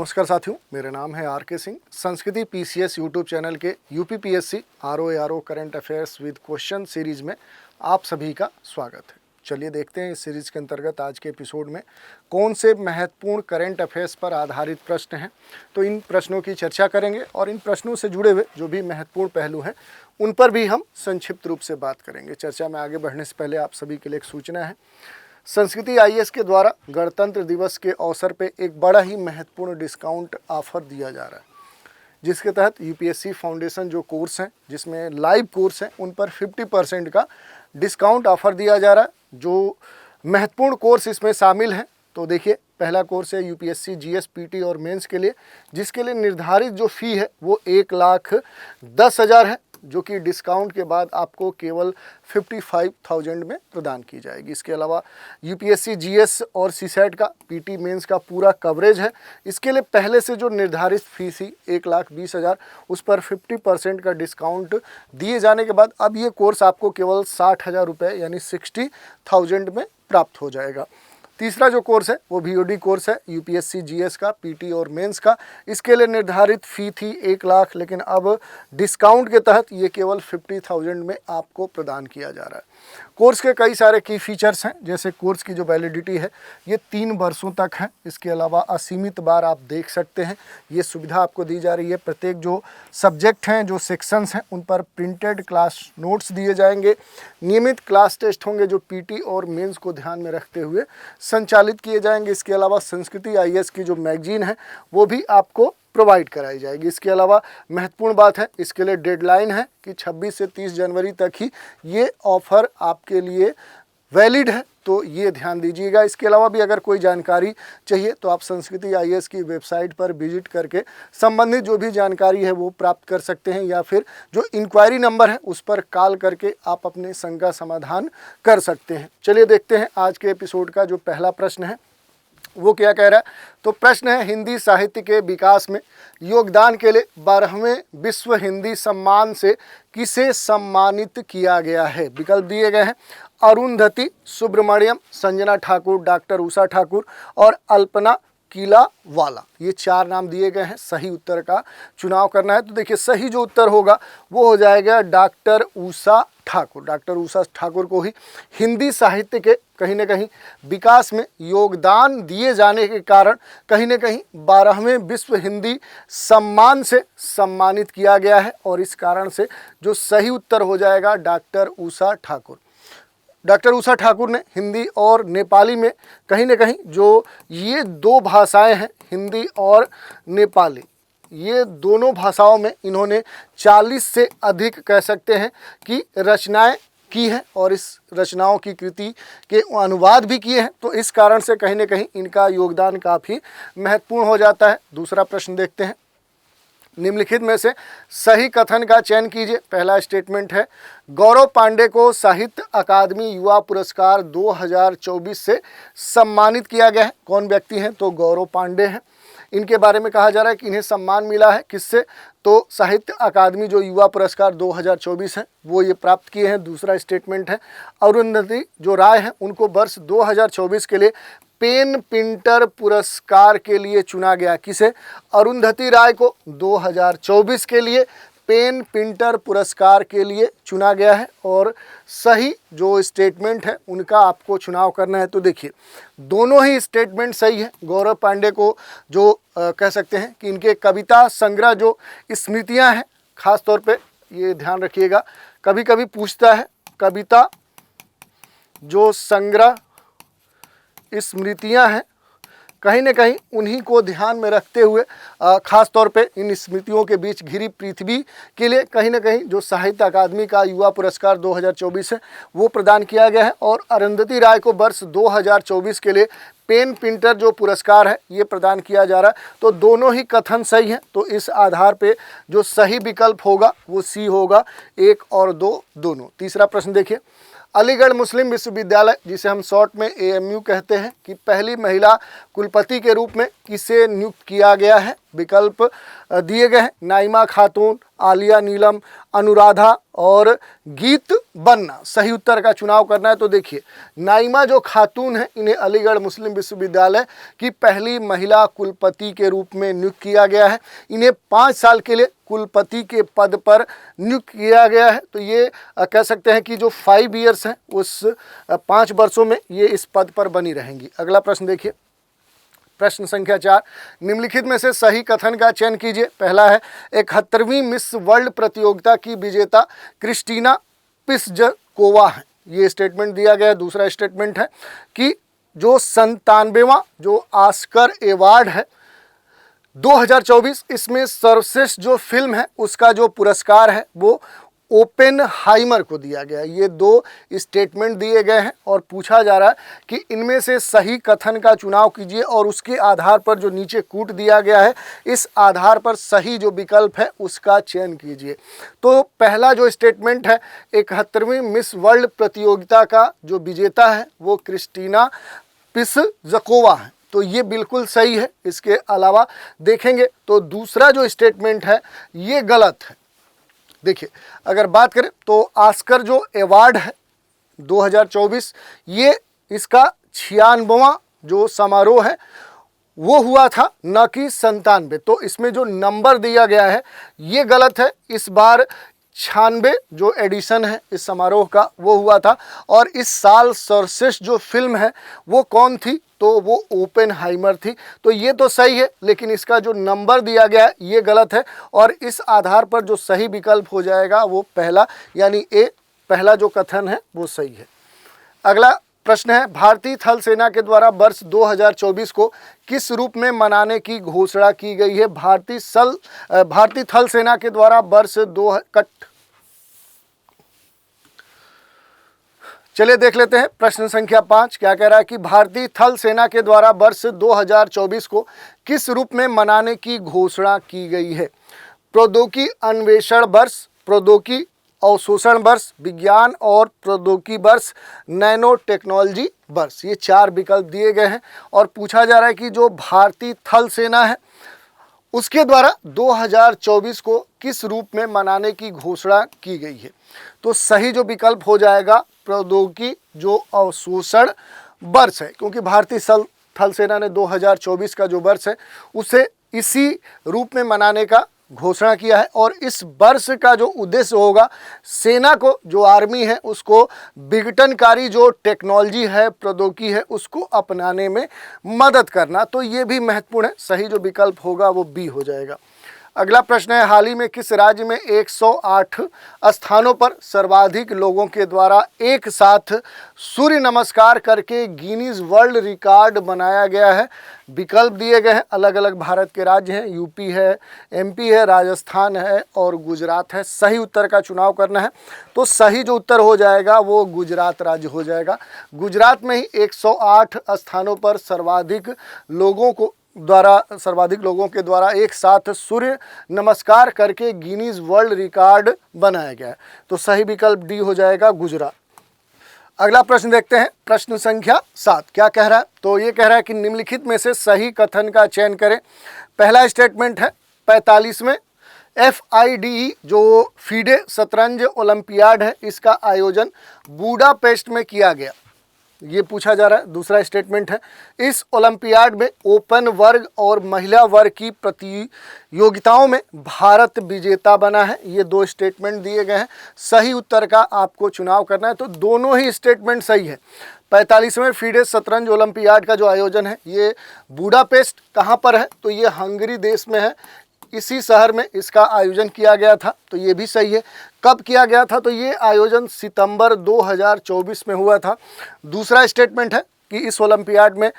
नमस्कार साथियों, मेरा नाम है आर.के. सिंह। संस्कृति पीसीएस यूट्यूब चैनल के UPPSC RO current affairs with question series में आप सभी का स्वागत है। चलिए देखते हैं इस सीरीज के अंतर्गत आज के एपिसोड में कौन से महत्वपूर्ण करंट अफेयर्स पर आधारित प्रश्न हैं। तो इन प्रश्नों की चर्चा करेंगे और इन प्रश्नों से जुड़े हुए जो भी महत्वपूर्ण पहलू हैं उन पर भी हम संक्षिप्त रूप से बात करेंगे। चर्चा में आगे बढ़ने से पहले आप सभी के लिए एक सूचना है। संस्कृति आईएएस के द्वारा गणतंत्र दिवस के अवसर पे एक बड़ा ही महत्वपूर्ण डिस्काउंट ऑफर दिया जा रहा है, जिसके तहत यूपीएससी फाउंडेशन जो कोर्स हैं, जिसमें लाइव कोर्स हैं, उन पर 50% का डिस्काउंट ऑफर दिया जा रहा है। जो महत्वपूर्ण कोर्स इसमें शामिल हैं, तो देखिए, पहला कोर्स है यूपीएससी जीएस पीटी और मेंस के लिए, जिसके लिए निर्धारित जो फ़ी है वो 1,10,000 है, जो कि डिस्काउंट के बाद आपको केवल 55,000 में प्रदान की जाएगी। इसके अलावा यूपीएससी जीएस और सीसेट का पीटी मेंस का पूरा कवरेज है। इसके लिए पहले से जो निर्धारित फीस थी 1,20,000, उस पर 50% का डिस्काउंट दिए जाने के बाद अब ये कोर्स आपको केवल 60,000 रुपये यानी 60,000 में प्राप्त हो जाएगा। तीसरा जो कोर्स है वो वीओडी कोर्स है यूपीएससी जीएस का पीटी और मेंस का। इसके लिए निर्धारित फ़ी थी 1,00,000, लेकिन अब डिस्काउंट के तहत ये केवल 50,000 में आपको प्रदान किया जा रहा है। कोर्स के कई सारे की फीचर्स हैं, जैसे कोर्स की जो वैलिडिटी है ये 3 वर्षों तक है। इसके अलावा असीमित बार आप देख सकते हैं, ये सुविधा आपको दी जा रही है। प्रत्येक जो सब्जेक्ट हैं, जो सेक्शंस हैं, उन पर प्रिंटेड क्लास नोट्स दिए जाएंगे। नियमित क्लास टेस्ट होंगे जो पीटी और मेंस को ध्यान में रखते हुए संचालित किए जाएंगे। इसके अलावा संस्कृति आईएएस की जो मैगजीन है वो भी आपको प्रोवाइड कराई जाएगी। इसके अलावा महत्वपूर्ण बात है, इसके लिए डेडलाइन है कि 26 से 30 जनवरी तक ही ये ऑफ़र आपके लिए वैलिड है, तो ये ध्यान दीजिएगा। इसके अलावा भी अगर कोई जानकारी चाहिए तो आप संस्कृति आईएएस की वेबसाइट पर विजिट करके संबंधित जो भी जानकारी है वो प्राप्त कर सकते हैं, या फिर जो इंक्वायरी नंबर है उस पर कॉल करके आप अपने शंका समाधान कर सकते हैं। चलिए देखते हैं आज के एपिसोड का जो पहला प्रश्न है वो क्या कह रहा है। तो प्रश्न है, हिंदी साहित्य के विकास में योगदान के लिए 12वें विश्व हिंदी सम्मान से किसे सम्मानित किया गया है। विकल्प दिए गए हैं, अरुंधति सुब्रमण्यम, संजना ठाकुर, डॉक्टर उषा ठाकुर और अल्पना किलावाला। ये 4 नाम दिए गए हैं। सही उत्तर का चुनाव करना है। तो देखिए, सही जो उत्तर होगा वो हो जाएगा डॉक्टर उषा ठाकुर। डॉक्टर उषा ठाकुर को ही हिंदी साहित्य के कहीं न कहीं विकास में योगदान दिए जाने के कारण कहीं न कहीं 12वें विश्व हिंदी सम्मान से सम्मानित किया गया है, और इस कारण से जो सही उत्तर हो जाएगा डॉक्टर उषा ठाकुर। डॉक्टर उषा ठाकुर ने हिंदी और नेपाली में कहीं न कहीं जो ये 2 भाषाएं हैं, हिंदी और नेपाली, ये दोनों भाषाओं में इन्होंने 40 से अधिक कह सकते हैं कि रचनाएं की हैं, और इस रचनाओं की कृति के अनुवाद भी किए हैं। तो इस कारण से कहीं न कहीं इनका योगदान काफ़ी महत्वपूर्ण हो जाता है। दूसरा प्रश्न देखते हैं, निम्नलिखित में से सही कथन का चयन कीजिए। पहला स्टेटमेंट है, गौरव पांडे को साहित्य अकादमी युवा पुरस्कार 2024 से सम्मानित किया गया है। कौन व्यक्ति हैं? तो गौरव पांडे हैं। इनके बारे में कहा जा रहा है कि इन्हें सम्मान मिला है किससे? तो साहित्य अकादमी जो युवा पुरस्कार 2024 है वो ये प्राप्त किए हैं। दूसरा स्टेटमेंट है, अरुंधति जो राय हैं उनको वर्ष 2024 के लिए पेन पिंटर पुरस्कार के लिए चुना गया। किसे? अरुंधति राय को 2024 के लिए पेन पिंटर पुरस्कार के लिए चुना गया है, और सही जो स्टेटमेंट है उनका आपको चुनाव करना है। तो देखिए, दोनों ही स्टेटमेंट सही है। गौरव पांडे को जो कह सकते हैं कि इनके कविता संग्रह जो स्मृतियां हैं, खास तौर पे ये ध्यान रखिएगा, कभी कभी पूछता है कविता जो संग्रह स्मृतियां हैं, कहीं न कहीं उन्हीं को ध्यान में रखते हुए खास तौर पे इन स्मृतियों के बीच घिरी पृथ्वी के लिए कहीं न कहीं जो साहित्य अकादमी का युवा पुरस्कार 2024 है वो प्रदान किया गया है, और अरुंधति राय को वर्ष 2024 के लिए पेन पिंटर जो पुरस्कार है ये प्रदान किया जा रहा है। तो दोनों ही कथन सही हैं। तो इस आधार पे जो सही विकल्प होगा वो सी होगा, 1 और 2 दोनों। तीसरा प्रश्न देखिए, अलीगढ़ मुस्लिम विश्वविद्यालय, जिसे हम शॉर्ट में एएमयू कहते हैं, कि पहली महिला कुलपति के रूप में किसे नियुक्त किया गया है। विकल्प दिए गए हैं, नाइमा खातून, आलिया नीलम, अनुराधा और गीत बन्ना। सही उत्तर का चुनाव करना है। तो देखिए, नाइमा जो खातून है, इन्हें अलीगढ़ मुस्लिम विश्वविद्यालय की पहली महिला कुलपति के रूप में नियुक्त किया गया है। इन्हें 5 साल के लिए कुलपति के पद पर नियुक्त किया गया है। तो ये कह सकते हैं कि जो 5 ईयर्स हैं, उस 5 वर्षों में ये इस पद पर बनी रहेंगी। अगला प्रश्न देखिए, प्रश्न संख्या 4, निम्नलिखित में से सही कथन का चयन कीजिए। पहला है, 71वीं मिस वर्ल्ड प्रतियोगिता की विजेता क्रिस्टीना पिस्जकोवा है, ये स्टेटमेंट दिया गया है। दूसरा स्टेटमेंट है कि जो 97वां जो ऑस्कर अवार्ड है 2024, इसमें सर्वश्रेष्ठ जो फिल्म है उसका जो पुरस्कार है वो ओपेनहाइमर को दिया गया है। ये 2 स्टेटमेंट दिए गए हैं और पूछा जा रहा है कि इनमें से सही कथन का चुनाव कीजिए और उसके आधार पर जो नीचे कूट दिया गया है, इस आधार पर सही जो विकल्प है उसका चयन कीजिए। तो पहला जो स्टेटमेंट है, 71वीं मिस वर्ल्ड प्रतियोगिता का जो विजेता है वो क्रिस्टीना पिस्जकोवा है, तो ये बिल्कुल सही है। इसके अलावा देखेंगे तो दूसरा जो स्टेटमेंट है ये गलत है। देखिए, अगर बात करें तो ऑस्कर जो अवार्ड है 2024, ये इसका 96वां जो समारोह है वो हुआ था, न कि 97। तो इसमें जो नंबर दिया गया है ये गलत है। इस बार 96 जो एडिशन है इस समारोह का वो हुआ था। और इस साल सर्वश्रेष्ठ जो फिल्म है वो कौन थी, तो वो ओपेनहाइमर थी। तो ये तो सही है, लेकिन इसका जो नंबर दिया गया है ये गलत है। और इस आधार पर जो सही विकल्प हो जाएगा वो पहला, यानी ए, पहला जो कथन है वो सही है। अगला प्रश्न है, भारतीय थल सेना के द्वारा वर्ष 2024 को किस रूप में मनाने की घोषणा की गई है। भारतीय थल सेना के द्वारा वर्ष चलिए देख लेते हैं प्रश्न संख्या 5 क्या कह रहा है कि भारतीय थल सेना के द्वारा वर्ष 2024 को किस रूप में मनाने की घोषणा की गई है। प्रौद्योगिकी अन्वेषण वर्ष, प्रौद्योगिकी अवशोषण वर्ष, विज्ञान और प्रौद्योगिकी वर्ष, नैनो टेक्नोलॉजी वर्ष। ये 4 विकल्प दिए गए हैं और पूछा जा रहा है कि जो भारतीय थल सेना है उसके द्वारा 2024 को किस रूप में मनाने की घोषणा की गई है। तो सही जो विकल्प हो जाएगा प्रौद्योगिकी जो अवशोषण वर्ष है, क्योंकि भारतीय थल सेना ने 2024 का जो वर्ष है उसे इसी रूप में मनाने का घोषणा किया है। और इस वर्ष का जो उद्देश्य होगा, सेना को, जो आर्मी है उसको विघटनकारी जो टेक्नोलॉजी है, प्रौद्योगिकी है, उसको अपनाने में मदद करना। तो ये भी महत्वपूर्ण है। सही जो विकल्प होगा वो बी हो जाएगा। अगला प्रश्न है, हाल ही में किस राज्य में 108 स्थानों पर सर्वाधिक लोगों के द्वारा एक साथ सूर्य नमस्कार करके गिनीज वर्ल्ड रिकॉर्ड बनाया गया है। विकल्प दिए गए हैं, अलग अलग भारत के राज्य हैं, यूपी है, एमपी है, राजस्थान है और गुजरात है। सही उत्तर का चुनाव करना है। तो सही जो उत्तर हो जाएगा वो गुजरात राज्य हो जाएगा। गुजरात में ही 108 स्थानों पर सर्वाधिक लोगों के द्वारा एक साथ सूर्य नमस्कार करके गिनीज वर्ल्ड रिकॉर्ड बनाया गया है। तो सही विकल्प डी हो जाएगा गुजरात। अगला प्रश्न देखते हैं, प्रश्न संख्या 7 क्या कह रहा है। तो ये कह रहा है कि निम्नलिखित में से सही कथन का चयन करें। पहला स्टेटमेंट है, 45वें FIDE जो फीडे शतरंज ओलंपियाड है इसका आयोजन बुडापेस्ट में किया गया, ये पूछा जा रहा है। दूसरा स्टेटमेंट है, इस ओलंपियाड में ओपन वर्ग और महिला वर्ग की प्रतियोगिताओं में भारत विजेता बना है। ये 2 स्टेटमेंट दिए गए हैं। सही उत्तर का आपको चुनाव करना है। तो दोनों ही स्टेटमेंट सही है। 45वें फीडे शतरंज ओलंपियाड का जो आयोजन है ये बुडापेस्ट कहाँ पर है, तो ये हंगरी देश में है। इसी शहर में इसका आयोजन किया गया था। तो ये भी सही है। कब किया गया था, तो ये आयोजन सितंबर 2024 में हुआ था। दूसरा स्टेटमेंट है कि इस ओलंपियाड में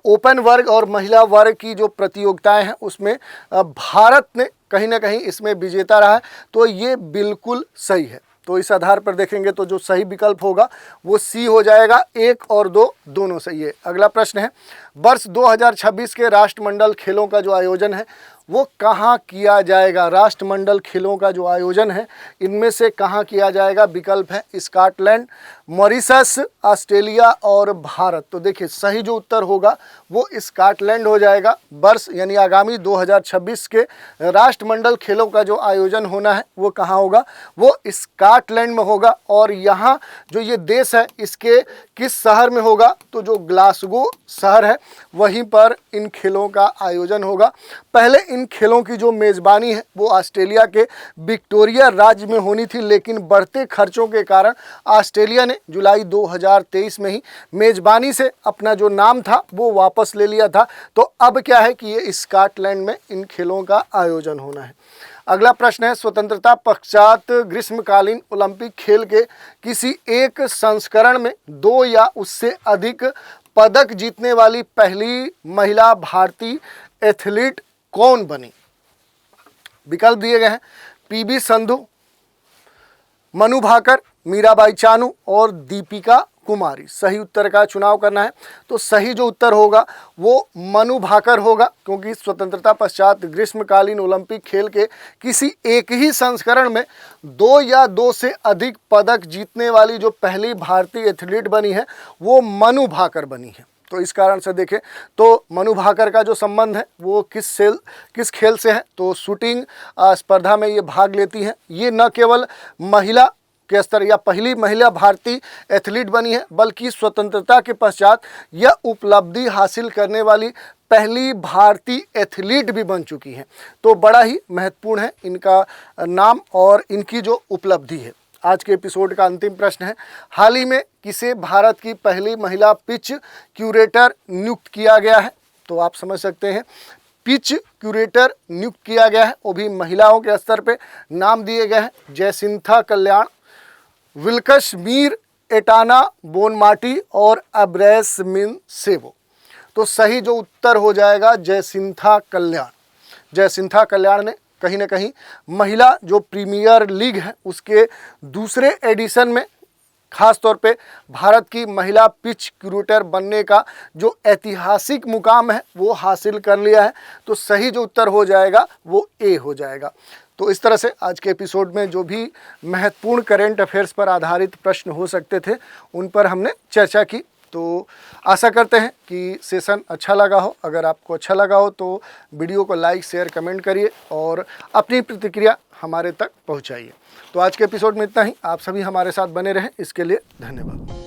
ओपन वर्ग और महिला वर्ग की जो प्रतियोगिताएं हैं उसमें भारत ने कहीं ना कहीं इसमें विजेता रहा है। तो ये बिल्कुल सही है। तो इस आधार पर देखेंगे तो जो सही विकल्प होगा वो सी हो जाएगा। 1 और 2 दोनों सही है। अगला प्रश्न है, वर्ष 2026 के राष्ट्रमंडल खेलों का जो आयोजन है वो कहाँ किया जाएगा। राष्ट्रमंडल खेलों का जो आयोजन है इनमें से कहाँ किया जाएगा। विकल्प है स्कॉटलैंड, मॉरिशस, ऑस्ट्रेलिया और भारत। तो देखिए सही जो उत्तर होगा वो स्कॉटलैंड हो जाएगा। वर्ष यानी आगामी 2026 के राष्ट्रमंडल खेलों का जो आयोजन होना है वो कहाँ होगा, वो स्कॉटलैंड में होगा। और यहाँ जो ये देश है इसके किस शहर में होगा, तो जो ग्लासगो शहर है वहीं पर इन खेलों का आयोजन होगा। पहले इन खेलों की जो मेज़बानी है वो ऑस्ट्रेलिया के विक्टोरिया राज्य में होनी थी, लेकिन बढ़ते खर्चों के कारण ऑस्ट्रेलिया ने जुलाई 2023 में ही मेज़बानी से अपना जो नाम था वो वापस ले लिया था। तो अब क्या है कि ये स्कॉटलैंड में इन खेलों का आयोजन होना है। अगला प्रश्न है, स्वतंत्रता पश्चात ग्रीष्मकालीन ओलंपिक खेल के किसी एक संस्करण में 2 या उससे अधिक पदक जीतने वाली पहली महिला भारतीय एथलीट कौन बनी। विकल्प दिए गए हैं पीवी संधू, मनु भाकर, मीराबाई चानू और दीपिका कुमारी। सही उत्तर का चुनाव करना है। तो सही जो उत्तर होगा वो मनु भाकर होगा, क्योंकि स्वतंत्रता पश्चात ग्रीष्मकालीन ओलंपिक खेल के किसी एक ही संस्करण में 2 या 2 से अधिक पदक जीतने वाली जो पहली भारतीय एथलीट बनी है वो मनु भाकर बनी है। तो इस कारण से देखें तो मनु भाकर का जो संबंध है वो किस खेल से है, तो शूटिंग स्पर्धा में ये भाग लेती हैं। ये न केवल महिला के स्तर या पहली महिला भारतीय एथलीट बनी है, बल्कि स्वतंत्रता के पश्चात यह उपलब्धि हासिल करने वाली पहली भारतीय एथलीट भी बन चुकी हैं। तो बड़ा ही महत्वपूर्ण है इनका नाम और इनकी जो उपलब्धि है। आज के एपिसोड का अंतिम प्रश्न है, हाल ही में किसे भारत की पहली महिला पिच क्यूरेटर नियुक्त किया गया है। तो आप समझ सकते हैं पिच क्यूरेटर नियुक्त किया गया है, वो भी महिलाओं के स्तर पे। नाम दिए गए हैं जयसिंथा कल्याण, विल्कस मीर एटाना बोनमाटी और अब्रेसमिन सेवो। तो सही जो उत्तर हो जाएगा जयसिंथा कल्याण। जयसिंथा कल्याण ने कहीं ना कहीं महिला जो प्रीमियर लीग है उसके दूसरे एडिशन में खास तौर पे भारत की महिला पिच क्यूरेटर बनने का जो ऐतिहासिक मुकाम है वो हासिल कर लिया है। तो सही जो उत्तर हो जाएगा वो ए हो जाएगा। तो इस तरह से आज के एपिसोड में जो भी महत्वपूर्ण करंट अफेयर्स पर आधारित प्रश्न हो सकते थे उन पर हमने चर्चा की। तो आशा करते हैं कि सेशन अच्छा लगा हो। अगर आपको अच्छा लगा हो तो वीडियो को लाइक, शेयर, कमेंट करिए और अपनी प्रतिक्रिया हमारे तक पहुंचाइए। तो आज के एपिसोड में इतना ही। आप सभी हमारे साथ बने रहें, इसके लिए धन्यवाद।